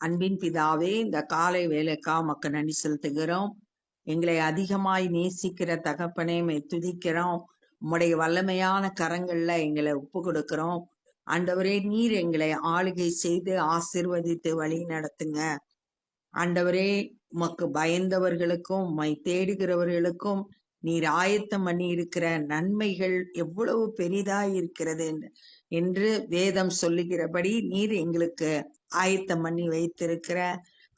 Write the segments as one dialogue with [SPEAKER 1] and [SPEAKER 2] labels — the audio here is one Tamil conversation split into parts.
[SPEAKER 1] அன்பின் பிதாவே, இந்த காலை வேலைக்கா உமக்கு நன்றி செலுத்துகிறோம். எங்களை அதிகமாய் நேசிக்கிற தகப்பனே, உம்மை துதிக்கிறோம். உம்முடைய வல்லமையான கரங்கள்ல எங்களை ஒப்பு கொடுக்கிறோம். ஆண்டவரே, நீர் எங்களை ஆளுகை செய்து ஆசீர்வதித்து வழி நடத்துங்க. ஆண்டவரே, உமக்கு பயந்தவர்களுக்கும் உம்மை தேடுகிறவர்களுக்கும் நீர் ஆயத்தம் பண்ணி இருக்கிற நன்மைகள் எவ்வளவு பெரிதாய் இருக்கிறது என்று வேதம் சொல்லுகிறபடி நீர் எங்களுக்கு ஆயத்தம் பண்ணி வைத்திருக்கிற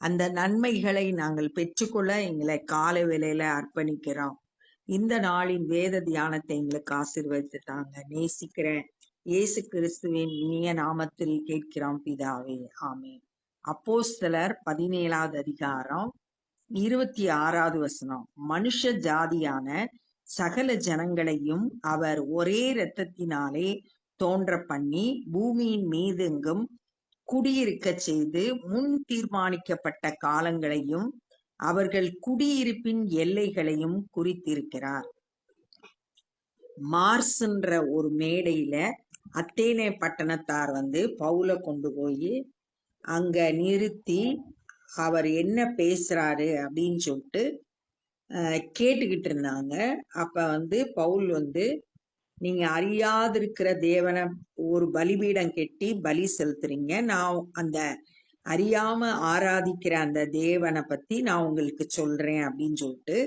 [SPEAKER 1] அந்த நன்மைகளை நாங்கள் பெற்றுக்கொள்ள எங்களை கால வேளையில அர்ப்பணிக்கிறோம். இந்த நாளின் வேத தியானத்தை எங்களுக்கு ஆசீர்வதித்தாங்க. நேசிக்கிறேன் இயேசு கிறிஸ்துவின் இனிய நாமத்தில் கேட்கிறோம் பிதாவே, ஆமென். அப்போஸ்தலர் 17வது அதிகாரம் 26வது வசனம். மனுஷ ஜாதியான சகல ஜனங்களையும் அவர் ஒரே இரத்தத்தினாலே தோன்ற பண்ணி பூமியின் மீதெங்கும் குடியிருக்கச் செய்து முன் தீர்மானிக்கப்பட்ட காலங்களையும் அவர்கள் குடியிருப்பின் எல்லைகளையும் குறித்திருக்கிறார். மார்ஸ்ன்ற ஒரு மேடையில அத்தேனே பட்டணத்தார் பவுலை கொண்டு போய் அங்க நிறுத்தி அவர் என்ன பேசுறாரு அப்படின்னு சொல்லிட்டு கேட்டுக்கிட்டு இருந்தாங்க. அப்ப பவுல் நீங்க அறியாதிருக்கிற தேவனை ஒரு பலிபீடம் கெட்டி பலி செலுத்துறீங்க, நான் அந்த அறியாம ஆராதிக்கிற அந்த தேவனை பத்தி நான் உங்களுக்கு சொல்றேன் அப்படின்னு சொல்லிட்டு,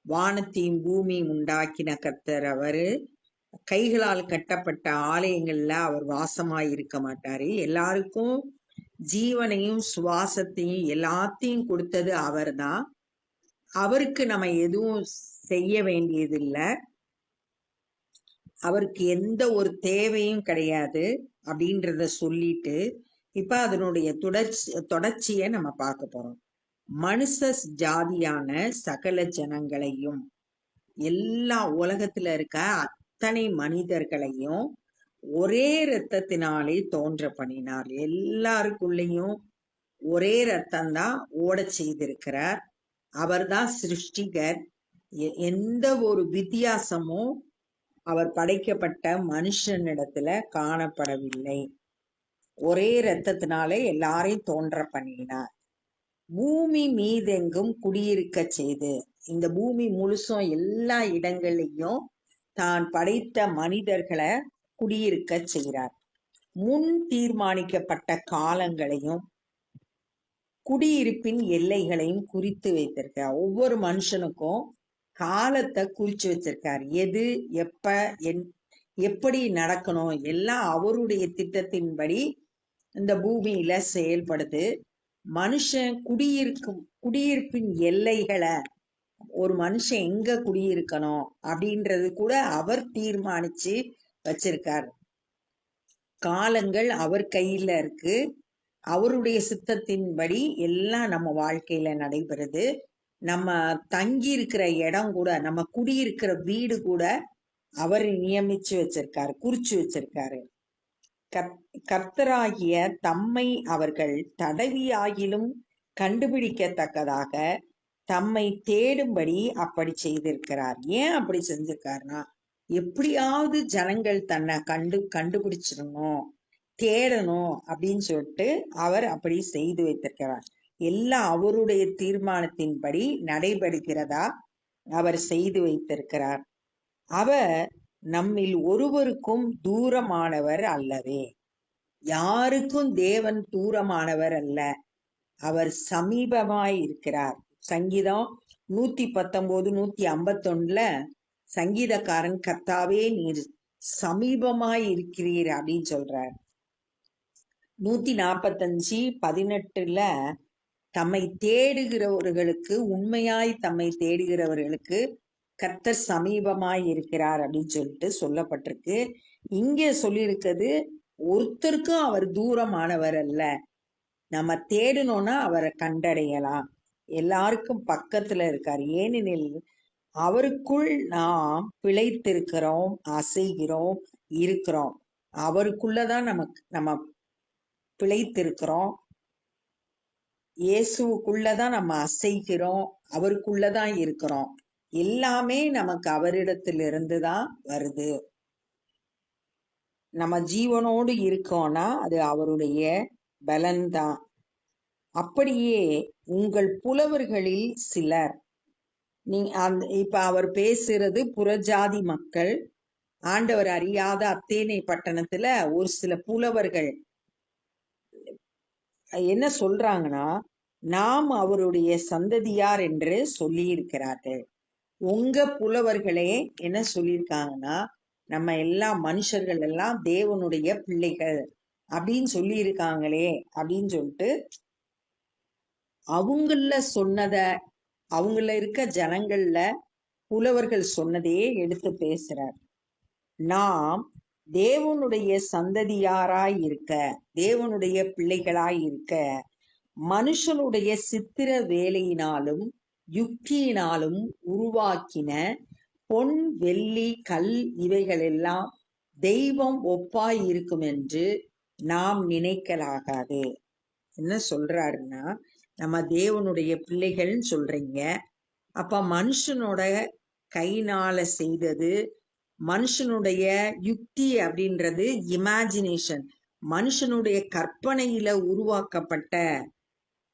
[SPEAKER 1] வானத்தையும் பூமியும் உண்டாக்கின கர்த்தர் அவரு, கைகளால் கட்டப்பட்ட ஆலயங்கள்ல அவர் வாசமாய் இருக்க மாட்டாரு, எல்லாருக்கும் ஜீவனையும் சுவாசத்தையும் எல்லாத்தையும் கொடுத்தது அவர்தான், அவருக்கு நம்ம எதுவும் செய்ய வேண்டியதில்லை, அவருக்கு எந்த ஒரு தேவையும் கிடையாது அப்படின்றத சொல்லிட்டு இப்ப அதனுடைய தொடர்ச்சியை நம்ம பார்க்க போறோம். மனுஷ ஜாதியான சகல ஜனங்களையும், எல்லா உலகத்துல இருக்க அத்தனை மனிதர்களையும் ஒரே இரத்தத்தினாலே தோன்ற பண்ணினார். எல்லாருக்குள்ளேயும் ஒரே ரத்தம் தான் ஓட செய்திருக்கிறார். அவர்தான் சிருஷ்டிகர். எந்த ஒரு வித்தியாசமும் அவர் படைக்கப்பட்ட மனுஷனிடத்துல காணப்படவில்லை. ஒரே இரத்தத்தினாலே எல்லாரையும் தோன்ற பண்ணினார். பூமி மீதெங்கும் குடியிருக்க செய்து, இந்த பூமி முழுசும் எல்லா இடங்களையும் தான் படைத்த மனிதர்களை குடியிருக்க செய்கிறார். முன் தீர்மானிக்கப்பட்ட காலங்களையும் குடியிருப்பின் எல்லைகளையும் குறித்து வைத்திருக்கார். ஒவ்வொரு மனுஷனுக்கும் காலத்தை குறிச்சு வச்சிருக்கார். எது எப்ப எப்படி நடக்கணும் எல்லாம் அவருடைய திட்டத்தின்படி இந்த பூமியில செயல்படுது. மனுஷன் குடியிருப்பின் எல்லைகளை, ஒரு மனுஷன் எங்க குடியிருக்கணும் அப்படின்றது கூட அவர் தீர்மானிச்சு வச்சிருக்கார். காலங்கள் அவர் கையில இருக்கு. அவருடைய சித்தத்தின்படி எல்லாம் நம்ம வாழ்க்கையில நடைபெறுது. நம்ம தங்கி இருக்கிற இடம் கூட, நம்ம குடியிருக்கிற வீடு கூட அவர் நியமிச்சு வச்சிருக்காரு, குறிச்சு வச்சிருக்காரு. கர்த்தராகிய தம்மை அவர்கள் தடவியாகிலும் கண்டுபிடிக்கத்தக்கதாக தம்மை தேடும்படி அப்படி செய்திருக்கிறார். ஏன் அப்படி செஞ்சிருக்காருன்னா, எப்படியாவது ஜனங்கள் தன்னை கண்டுபிடிச்சிடணும், தேடணும் அப்படின்னு சொல்லிட்டு அவர் அப்படி செய்து வைத்திருக்கிறார். எல்லாம் அவருடைய தீர்மானத்தின்படி நடைபெறுகிறதா அவர் செய்து வைத்திருக்கிறார். அவர் நம்மில் ஒருவருக்கும் தூரமானவர் அல்லவே. யாருக்கும் தேவன் தூரமானவர் அல்ல, அவர் சமீபமாய் இருக்கிறார். சங்கீதம் 119 151 சங்கீதக்காரன் கர்த்தாவே நீர் சமீபமாய் இருக்கிறீர் அப்படின்னு சொல்றார். 145 18 தம்மை தேடுகிறவர்களுக்கு, உண்மையாய் தம்மை தேடுகிறவர்களுக்கு கர்த்தர் சமீபமாய் இருக்கிறார் அப்படின்னு சொல்லிட்டு சொல்லப்பட்டிருக்கு. இங்க சொல்லியிருக்கிறது, ஒருத்தருக்கும் அவர் தூரமானவர் அல்ல, நம்ம தேடணும்னா அவரை கண்டடையலாம், எல்லாருக்கும் பக்கத்துல இருக்கார். ஏனெனில் அவருக்குள் நாம் பிழைத்திருக்கிறோம், அசைகிறோம், இருக்கிறோம். அவருக்குள்ளதான் நம்ம பிழைத்திருக்கிறோம், இயேசுக்குள்ளதான் நம்ம அசைகிறோம், அவருக்குள்ளதான் இருக்கிறோம். எல்லாமே நமக்கு அவரிடத்திலிருந்து தான் வருது. நம்ம ஜீவனோடு இருக்கோம்னா அது அவருடைய பலன்தான். அப்படியே உங்கள் புலவர்களில் சிலர், இப்ப அவர் பேசுறது புறஜாதி மக்கள், ஆண்டவர் அறியாத அத்தேனை பட்டணத்துல ஒரு சில புலவர்கள் என்ன சொல்றாங்கன்னா, நாம் அவருடைய சந்ததியார் என்று சொல்லி இருக்கிறார்கள். உங்க புலவர்களே என்ன சொல்லியிருக்காங்கன்னா, நம்ம எல்லாம் மனுஷர்கள் எல்லாம் தேவனுடைய பிள்ளைகள் அப்படின்னு சொல்லி இருக்காங்களே அப்படின்னு சொல்லிட்டு அவங்கள சொன்னத, அவங்கள இருக்க ஜனங்கள்ல புலவர்கள் சொன்னதையே எடுத்து பேசுறார். நாம் தேவனுடைய சந்ததியாராய் இருக்க, தேவனுடைய பிள்ளைகளாய் இருக்க, மனுஷனுடைய சித்திர வேலையினாலும் யுக்தியினாலும் உருவாக்கின பொன் வெள்ளி கல் இவைகளெல்லாம் தெய்வம் ஒப்பாய் இருக்கும் என்று நாம் நினைக்கலாகாது. என்ன சொல்றாருன்னா, நம்ம தேவனுடைய பிள்ளைகள்னு சொல்றீங்க, அப்ப மனுஷனோட கைனால செய்தது, மனுஷனுடைய யுக்தி அப்படின்றது இமேஜினேஷன், மனுஷனுடைய கற்பனையில உருவாக்கப்பட்ட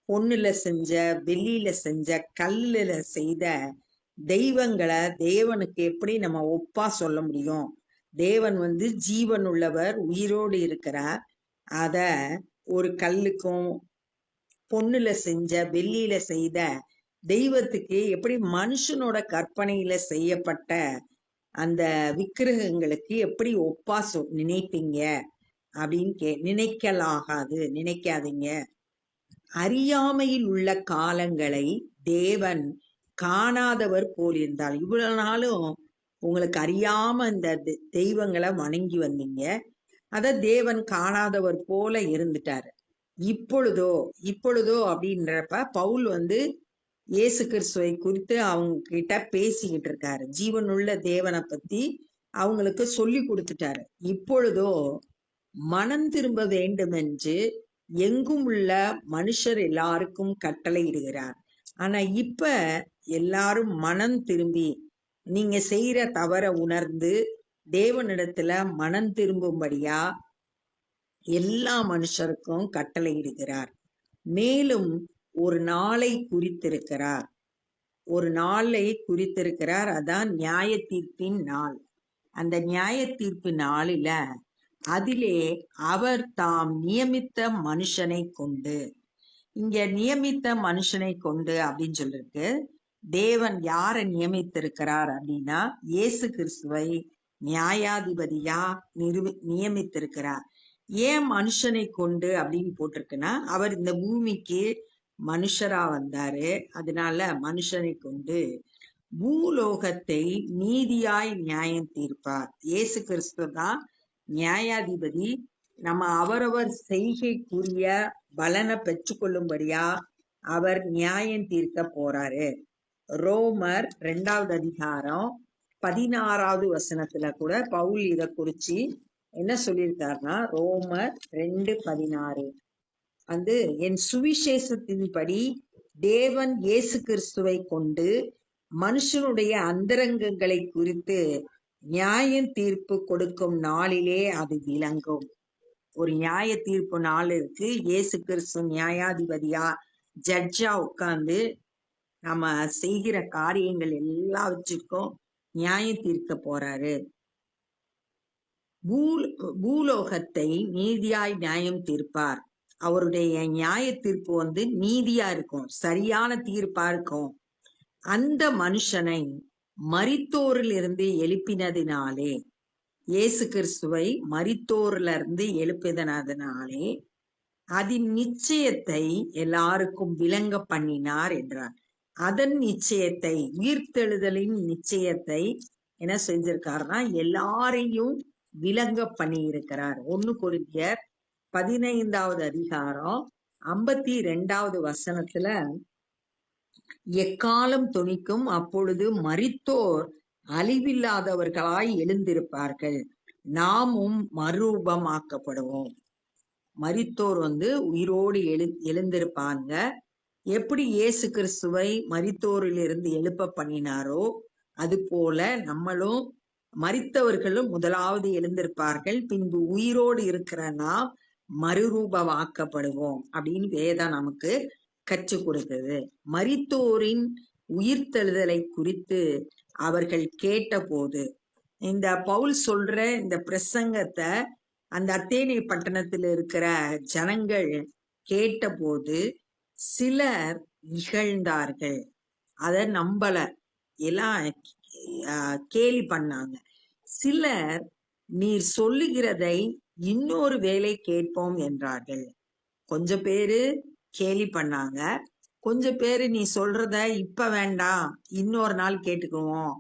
[SPEAKER 1] பொண்ணுல செஞ்ச, வெள்ளியில செஞ்ச, கல்லுல செய்த தெய்வங்களை தேவனுக்கு எப்படி நம்ம ஒப்பா சொல்ல முடியும்? தேவன் ஜீவன் உள்ளவர், உயிரோடு இருக்கிறார். அத ஒரு கல்லுக்கும் பொண்ணுல செஞ்ச, வெள்ளியில செய்த தெய்வத்துக்கு எப்படி மனுஷனோட கற்பனையில செய்யப்பட்ட அந்த விக்கிரகங்களுக்கு எப்படி ஒப்பா நினைப்பீங்க அப்படின்னு நினைக்கலாகாது, நினைக்காதீங்க. அறியாமையில் உள்ள காலங்களை தேவன் காணாதவர் போல் இருந்தால், இவ்வளவு நாளும் உங்களுக்கு அறியாம இந்த தெய்வங்களை வணங்கி வந்தீங்க, அத தேவன் காணாதவர் போல இருந்துட்டாரு. இப்பொழுதோ அப்படின்றப்ப பவுல் இயேசு கிறிஸ்துவை குறித்து அவங்க கிட்ட பேசிக்கிட்டு இருக்காரு. ஜீவனுள்ள தேவனை பத்தி அவங்களுக்கு சொல்லி கொடுத்துட்டாரு. இப்பொழுதோ மனம் திரும்ப வேண்டும் என்று எங்கும் உள்ள மனுஷர் எல்லாருக்கும் கட்டளையிடுகிறார். ஆனா இப்ப எல்லாரும் மனம் திரும்பி நீங்க செய்யற தவற உணர்ந்து தேவனிடத்துல மனம் திரும்பும்படியா எல்லா மனுஷருக்கும் கட்டளையிடுகிறார். மேலும் ஒரு நாளை குறித்திருக்கிறார், அதான் நியாய தீர்ப்பின் நாள். அந்த நியாய தீர்ப்பு நாளில அதிலே அவர் தாம் நியமித்த மனுஷனை கொண்டு, இங்க நியமித்த மனுஷனை கொண்டு அப்படின்னு சொல்லிருக்கு. தேவன் யாரை நியமித்திருக்கிறார் அப்படின்னா இயேசு கிறிஸ்துவை நியாயாதிபதியா நியமித்திருக்கிறார். ஏன் மனுஷனை கொண்டு அப்படின்னு போட்டிருக்குன்னா, அவர் இந்த பூமிக்கு மனுஷரா வந்தாரு, அதனால மனுஷனை கொண்டு பூலோகத்தை நீதியாய் நியாயம் தீர்ப்பார். இயேசு கிறிஸ்து தான் நியாயாதிபதி. நம்ம அவரவர் செய்கைக்குரிய பலனை பெற்றுக்கொள்ளும்படியா அவர் நியாயம் தீர்க்க போறாரு. ரோமர் 2வது அதிகாரம் 16வது வசனத்துல கூட பவுல் இத குறிச்சு என்ன சொல்லியிருக்காருன்னா, ரோமர் 2:16, என் சுவிசேஷத்தின்படி தேவன் இயேசு கிறிஸ்துவை கொண்டு மனுஷனுடைய அந்தரங்கங்களை குறித்து நியாய தீர்ப்பு கொடுக்கும் நாளிலே அது விளங்கும். ஒரு நியாய தீர்ப்பு நாள் இருக்கு. இயேசு கிறிஸ்து நியாயாதிபதியா ஜட்ஜா உட்கார்ந்து நம்ம செய்கிற காரியங்கள் எல்லாவற்றிற்கும் நியாயம் தீர்க்க போறாரு. பூலோகத்தை நீதியாய் நியாயம் தீர்ப்பார். அவருடைய நியாய தீர்ப்பு நீதியா இருக்கும், சரியான தீர்ப்பா இருக்கும். அந்த மனுஷனை மரித்தோரில் இருந்து எழுப்பினதினாலே, இயேசு கிறிஸ்துவை மரித்தோரில் இருந்து எழுப்பினதினாலே அதன் நிச்சயத்தை எல்லாருக்கும் விளங்க பண்ணினார் என்றார். அதன் நிச்சயத்தை, உயிர்த்தெழுதலின் நிச்சயத்தை என்ன செஞ்சிருக்காருன்னா எல்லாரையும் விளங்க பண்ணி இருக்கிறார். 1 கொரிந்தியர் 15வது அதிகாரம் 52வது வசனத்துல, எக்காலம் தொனிக்கும், அப்பொழுது மரித்தோர் அழிவில்லாதவர்களாய் எழுந்திருப்பார்கள், நாமும் மறுரூபமாக்கப்படுவோம். மரித்தோர் உயிரோடு எழுந்திருப்பாங்க. எப்படி இயேசு கிறிஸ்துவை மரித்தோரில் இருந்து எழுப்ப பண்ணினாரோ அது போல நம்மளும் மரித்தவர்களும் முதலாவது எழுந்திருப்பார்கள், பின்பு உயிரோடு இருக்கிற நாம் மறுரூபமாக்கப்படுவோம் அப்படின்னு வேதம் நமக்கு கற்றுக் கொடுத்தது. மரித்தோரின் உயிர்த்தெழுதலை குறித்து அவர்கள் கேட்டபோது, இந்த பவுல் சொல்ற இந்த பிரசங்கத்தை அந்த அத்தேனே பட்டணத்தில் இருக்கிற ஜனங்கள் கேட்டபோது சிலர் இகழ்ந்தார்கள், அத நம்பல, எல்லாம் கேலி பண்ணாங்க. சிலர் நீர் சொல்லுகிறதை இன்னொரு வேளை கேட்போம் என்றார்கள். கொஞ்சம் பேரு கேலி பண்ணாங்க, கொஞ்சம் பேரு நீ சொல்றத இப்ப வேண்டாம் இன்னொரு நாள் கேட்டுக்குவோம்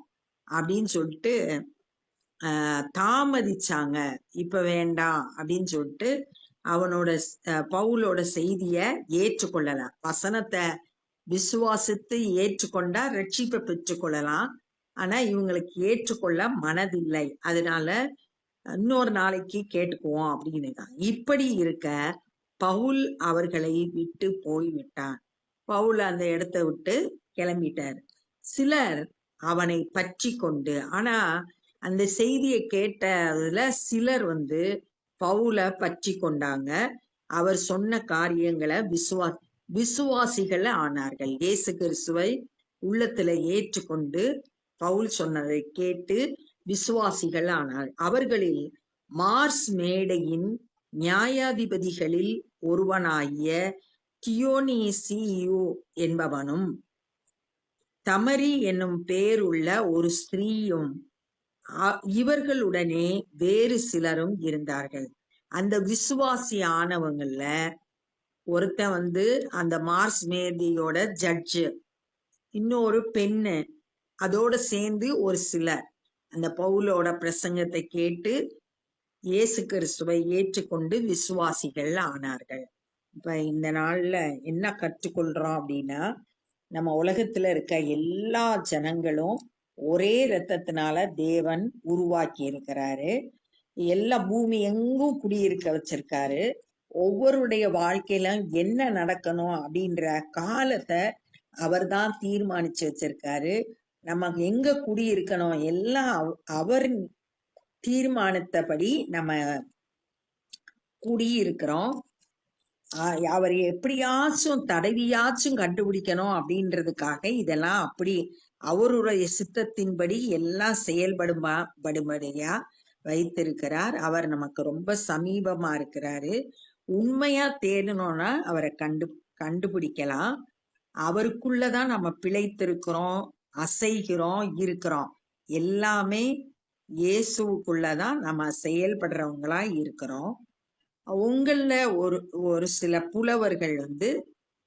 [SPEAKER 1] அப்படின்னு சொல்லிட்டு தாமதிச்சாங்க. இப்ப வேண்டாம் அப்படின்னு சொல்லிட்டு அவனோட பவுலோட செய்திய ஏற்றுக்கொள்ளல. வசனத்தை விசுவாசித்து ஏற்றுக்கொண்டா ரட்சிப்பை பெற்றுக்கொள்ளலாம், ஆனா இவங்களுக்கு ஏற்றுக்கொள்ள மனதில்லை. அதனால இன்னொரு நாளைக்கு கேட்டுக்குவோம் அப்படின்னு தான். இப்படி இருக்க பவுல் அவர்களை விட்டு போய்விட்டான். பவுல் அந்த இடத்தை விட்டு கிளம்பிட்டார். சிலர் அவனை பற்றி கொண்டு, ஆனா அந்த செய்தியை கேட்டதுல சிலர் பவுல பற்றி கொண்டாங்க. அவர் சொன்ன காரியங்களை விசுவாசிகள் ஆனார்கள். இயேசு கிறிஸ்துவை உள்ளத்துல ஏற்றுக்கொண்டு பவுல் சொன்னதை கேட்டு விசுவாசிகள் ஆனார். அவர்களில் மார்ஸ் மேடையின் நியாயாதிபதிகளில் ஒருவனாகிய தியோனீசியு என்பவனும் தமரி என்னும் பேருள்ள ஒரு ஸ்திரீயும் இவர்களுடனே வேறு சிலரும் இருந்தார்கள். அந்த விசுவாசி ஆனவங்கள்ல ஒருத்தன் அந்த மார்ஸ் மேதியோட ஜட்ஜு, இன்னொரு பெண்ணு, அதோட சேர்ந்து ஒரு சிலர் அந்த பவுலோட பிரசங்கத்தை கேட்டு இயேசு கிறிஸ்துவை ஏற்றுக்கொண்டு விசுவாசிகள் ஆனார்கள். இப்ப இந்த நாள்ல என்ன கற்றுக்கொள்றோம் அப்படின்னா, நம்ம உலகத்துல இருக்க எல்லா ஜனங்களும் ஒரே இரத்தத்தினால தேவன் உருவாக்கி இருக்கிறாரு. எல்லா பூமி எங்கும் குடியிருக்க வச்சிருக்காரு. ஒவ்வொருடைய வாழ்க்கையில என்ன நடக்கணும் அப்படின்ற காலத்தை அவர் தான் தீர்மானிச்சு வச்சிருக்காரு. நம்ம எங்க குடியிருக்கணும் எல்லாம் அவர் தீர்மானித்தபடி நம்ம குடியிருக்கிறோம். அவர் எப்படியாச்சும் தடவியாச்சும் கண்டுபிடிக்கணும் அப்படின்றதுக்காக இதெல்லாம் அப்படி அவருடைய சித்தத்தின்படி எல்லாம் செயல்படும்படியா வைத்திருக்கிறார். அவர் நமக்கு ரொம்ப சமீபமா இருக்கிறாரு. உண்மையா தேடணும்னா அவரை கண்டுபிடிக்கலாம். அவருக்குள்ளதான் நம்ம பிழைத்திருக்கிறோம், அசைகிறோம், இருக்கிறோம். எல்லாமே இயேசுக்குள்ளதான் நம்ம செயல்படுறவங்களா இருக்கிறோம். உங்கள ஒரு சில புலவர்கள்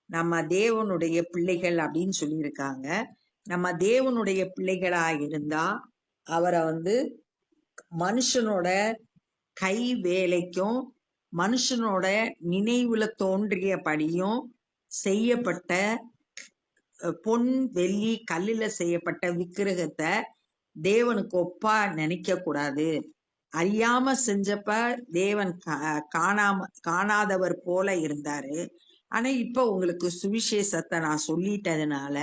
[SPEAKER 1] நம்ம தேவனுடைய பிள்ளைகள் அப்படின்னு சொல்லியிருக்காங்க. நம்ம தேவனுடைய பிள்ளைகளா இருந்தா அவரை மனுஷனோட கை வேலைக்கும் மனுஷனோட நினைவுல தோன்றியபடியும் செய்யப்பட்ட பொன் வெள்ளி கல்லுல செய்யப்பட்ட விக்கிரகத்தை தேவனுக்கு ஒப்பா நினைக்க கூடாது. அறியாம செஞ்சப்ப தேவன் காணாதவர் போல இருந்தாரு. ஆனா இப்ப உங்களுக்கு சுவிசேஷத்தை நான் சொல்லிட்டதுனால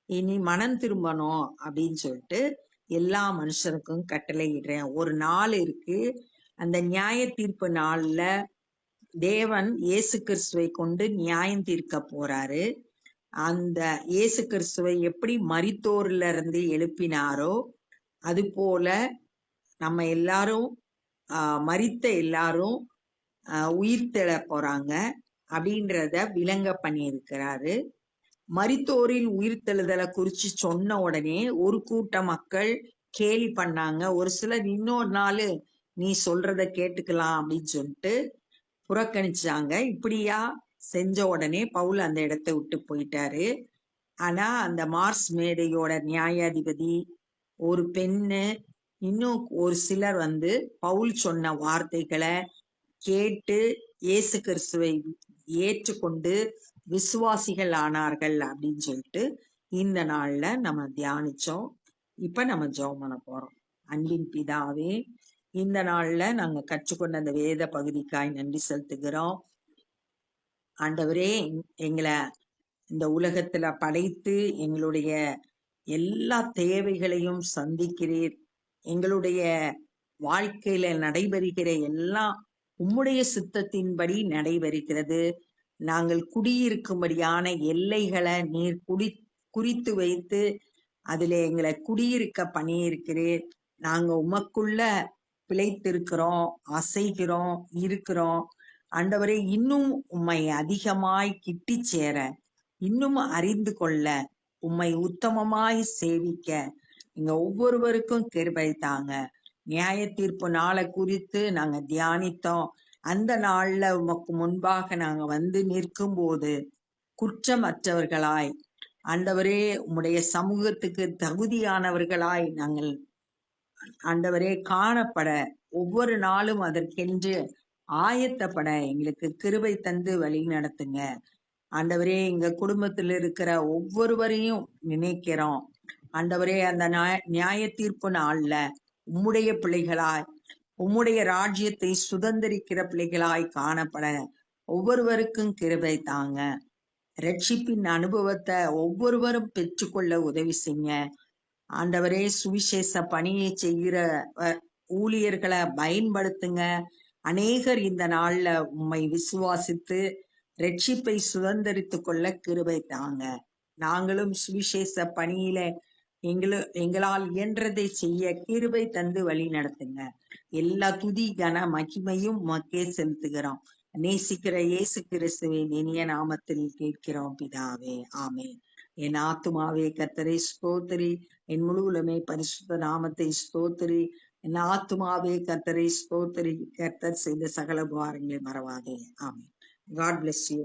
[SPEAKER 1] இனி மனம் திரும்பணும் அப்படின்னு சொல்லிட்டு எல்லா மனுஷருக்கும் கட்டளையிடுறேன். ஒரு நாள் இருக்கு, அந்த நியாய தீர்ப்பு நாள்ல தேவன் இயேசு கிறிஸ்துவை கொண்டு நியாயம் தீர்க்க போறாரு. அந்த இயேசு கிறிஸ்துவை எப்படி மரித்தோர்ல இருந்து எழுப்பினாரோ அது போல நம்ம எல்லாரும் மரித்த எல்லாரும் உயிர்த்தெழ போறாங்க அப்படின்றத விளங்க பண்ணியிருக்கிறாரு. மரித்தோரின் உயிர்த்தெழுதலை குறிச்சு சொன்ன உடனே ஒரு கூட்ட மக்கள் கேலி பண்ணாங்க. ஒரு சிலர் இன்னொரு நாள் நீ சொல்றத கேட்டுக்கலாம் அப்படின்னு சொல்லிட்டு புறக்கணிச்சாங்க. இப்படியா செஞ்ச உடனே பவுல் அந்த இடத்தை விட்டு போயிட்டாரு. ஆனா அந்த மார்ஸ் மேடையோட நியாயாதிபதி, ஒரு பெண்ணு, இன்னும் ஒரு சிலர் பவுல் சொன்ன வார்த்தைகளை கேட்டு இயேசு கிறிஸ்துவை ஏற்றுக்கொண்டு விசுவாசிகள் ஆனார்கள் அப்படின்னு சொல்லிட்டு இந்த நாள்ல நம்ம தியானிச்சோம். இப்ப நம்ம ஜெபம் பண்ண போறோம். அன்பின் பிதாவே, இந்த நாள்ல நாங்க கற்றுக்கொண்ட அந்த வேத பகுதிக்காய் நன்றி செலுத்துகிறோம். ஆண்டவரே, எங்களை இந்த உலகத்துல படைத்து எங்களுடைய எல்லா தேவைகளையும் சந்திக்கிறீர். எங்களுடைய வாழ்க்கையில நடைபெறுகிற எல்லா உம்முடைய சித்தத்தின்படி நடைபெறுகிறது. நாங்கள் குடியிருக்கும்படியான எல்லைகளை நீர் குறித்து வைத்து அதிலே எங்களை குடியிருக்க பண்ணியிருக்கிறீர். நாங்க உமக்குள்ள பிழைத்திருக்கிறோம், அசைகிறோம், இருக்கிறோம். ஆண்டவரே, இன்னும் உம்மை அதிகமாய் கிட்டி சேர, இன்னும் அறிந்து கொள்ள, உம்மை உத்தமமாய் சேவிக்க இங்க ஒவ்வொருவருக்கும் கிருபை தாங்க. நியாய தீர்ப்பு நாளை குறித்து நாங்க தியானித்தோம். அந்த நாள்ல உமக்கு முன்பாக நாங்க வந்து நிற்கும் போது குற்றமற்றவர்களாய், ஆண்டவரே, உம்முடைய சமூகத்துக்கு தகுதியானவர்களாய் நாங்கள் ஆண்டவரே காணப்பட, ஒவ்வொரு நாளும் அதற்கென்று ஆயத்தப்பட எங்களுக்கு கிருபை தந்து வழி நடத்துங்க. ஆண்டவரே, எங்க குடும்பத்தில் இருக்கிற ஒவ்வொருவரையும் நினைக்கிறோம். ஆண்டவரே, அந்த நியாய தீர்ப்பு நாள்ல உம்முடைய பிள்ளைகளாய், உம்முடைய ராஜ்யத்தை சுதந்திரிக்கிற பிள்ளைகளாய் காணப்பட ஒவ்வொருவருக்கும் கிருபை தாங்க. ரட்சிப்பின் அனுபவத்தை ஒவ்வொருவரும் பெற்றுக்கொள்ள உதவி செய்யுங்க. ஆண்டவரே, சுவிசேஷ பணியை செய்கிற ஊழியர்களை பயன்படுத்துங்க. அநேகர் இந்த நாள்ல உம்மை விசுவாசித்து ரட்சிப்பை சுதந்திரித்து கொள்ள கிருபை தாங்க. நாங்களும் சுவிசேஷ பணியில எங்களால் இயன்றதை செய்ய கிருபை தந்து வழி நடத்துங்க. எல்லா துதி கன மகிமையும் மக்கே செலுத்துகிறோம். நேசிக்கிற இயேசு கிறிஸ்துவின் இனிய நாமத்தில் கேட்கிறோம் பிதாவே, ஆமே. என் ஆத்துமாவே கர்த்தரை ஸ்தோத்திரி, என் முழுவலுமே பரிசுத்த நாமத்தை ஸ்தோத்திரி. என் ஆத்துமாவே கர்த்தரை ஸ்தோத்திரி, கர்த்தர் செய்த சகல உபகாரங்களை மறவாதே. ஆமே. God bless you.